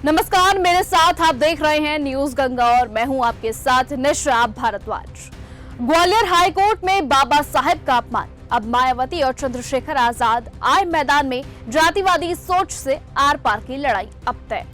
नमस्कार, मेरे साथ आप देख रहे हैं न्यूज गंगा और मैं हूं आपके साथ निशा भारद्वाज। ग्वालियर हाईकोर्ट में बाबा साहेब का अपमान, अब मायावती और चंद्रशेखर आजाद आए मैदान में। जातिवादी सोच से आर पार की लड़ाई अब तय।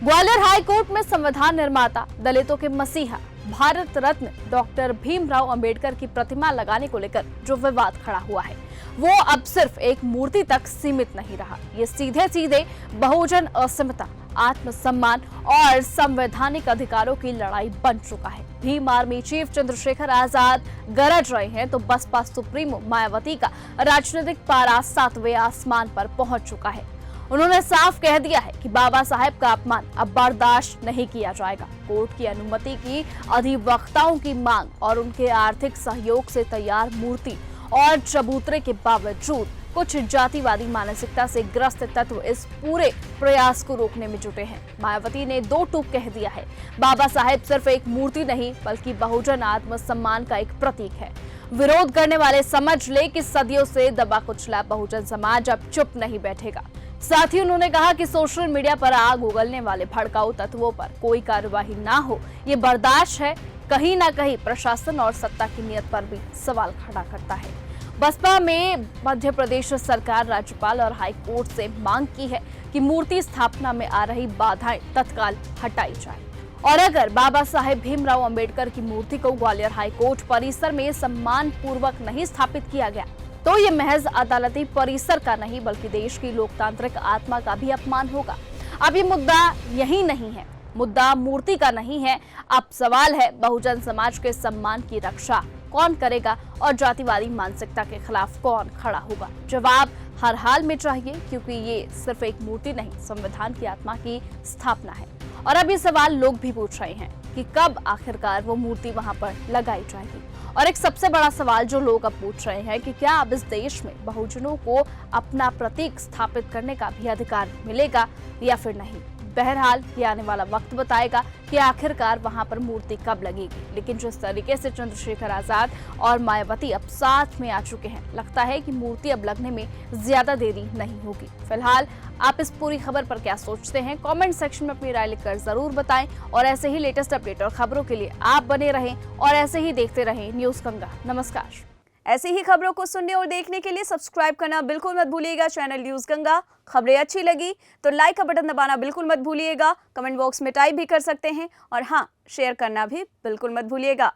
ग्वालियर हाईकोर्ट में संविधान निर्माता, दलितों के मसीहा, भारत रत्न डॉक्टर भीमराव अंबेडकर की प्रतिमा लगाने को लेकर जो विवाद खड़ा हुआ है वो अब सिर्फ एक मूर्ति तक सीमित नहीं रहा। ये सीधे सीधे बहुजन अस्मिता, आत्मसम्मान और संवैधानिक अधिकारों की लड़ाई बन चुका है। भीम आर्मी चीफ चंद्रशेखर आजाद गरज रहे हैं तो बसपा सुप्रीमो मायावती का राजनीतिक पारा 7वें आसमान पर पहुंच चुका है। उन्होंने साफ कह दिया है कि बाबा साहेब का अपमान अब बर्दाश्त नहीं किया जाएगा। कोर्ट की अनुमति की, अधिवक्ताओं की मांग और उनके आर्थिक सहयोग से तैयार मूर्ति और चबूतरे के बावजूद कुछ जातिवादी मानसिकता से ग्रस्त तत्व इस पूरे प्रयास को रोकने में जुटे हैं। मायावती ने दो टूक कह दिया है, बाबा साहेब सिर्फ एक मूर्ति नहीं बल्कि बहुजन आत्मसम्मान का एक प्रतीक है। विरोध करने वाले समझ ले कि सदियों से दबा कुचला बहुजन समाज अब चुप नहीं बैठेगा। साथ ही उन्होंने कहा कि सोशल मीडिया पर आग उगलने वाले भड़काऊ तत्वों पर कोई कार्यवाही ना हो, ये बर्दाश्त है। कहीं ना कहीं प्रशासन और सत्ता की नीयत पर भी सवाल खड़ा करता है। बसपा में मध्य प्रदेश सरकार, राज्यपाल और हाई कोर्ट से मांग की है कि मूर्ति स्थापना में आ रही बाधाएं तत्काल हटाई जाए और अगर बाबा साहेब भीमराव अंबेडकर की मूर्ति को ग्वालियर हाई कोर्ट परिसर में सम्मान पूर्वक नहीं स्थापित किया गया तो ये महज अदालती परिसर का नहीं बल्कि देश की लोकतांत्रिक आत्मा का भी अपमान होगा। अब ये मुद्दा यही नहीं है, मुद्दा मूर्ति का नहीं है। अब सवाल है बहुजन समाज के सम्मान की रक्षा कौन करेगा और जातिवादी मानसिकता के खिलाफ कौन खड़ा होगा। जवाब हर हाल में चाहिए, क्योंकि ये सिर्फ एक मूर्ति नहीं, संविधान की आत्मा की स्थापना है। और अब ये सवाल लोग भी पूछ रहे हैं कि कब आखिरकार वो मूर्ति वहां पर लगाई जाएगी। और एक सबसे बड़ा सवाल जो लोग अब पूछ रहे हैं कि क्या अब इस देश में बहुजनों को अपना प्रतीक स्थापित करने का भी अधिकार मिलेगा या फिर नहीं। बहरहाल ये आने वाला वक्त बताएगा कि आखिरकार वहां पर मूर्ति कब लगेगी। लेकिन जिस तरीके से चंद्रशेखर आजाद और मायावती अब साथ में आ चुके हैं, लगता है कि मूर्ति अब लगने में ज्यादा देरी नहीं होगी। फिलहाल आप इस पूरी खबर पर क्या सोचते हैं, कमेंट सेक्शन में अपनी राय लिखकर जरूर बताएं। और ऐसे ही लेटेस्ट अपडेट और खबरों के लिए आप बने रहें और ऐसे ही देखते रहें न्यूज गंगा। नमस्कार। ऐसी ही खबरों को सुनने और देखने के लिए सब्सक्राइब करना बिल्कुल मत भूलिएगा चैनल न्यूज गंगा। खबरें अच्छी लगी तो लाइक का बटन दबाना बिल्कुल मत भूलिएगा। कमेंट बॉक्स में टाइप भी कर सकते हैं और हाँ, शेयर करना भी बिल्कुल मत भूलिएगा।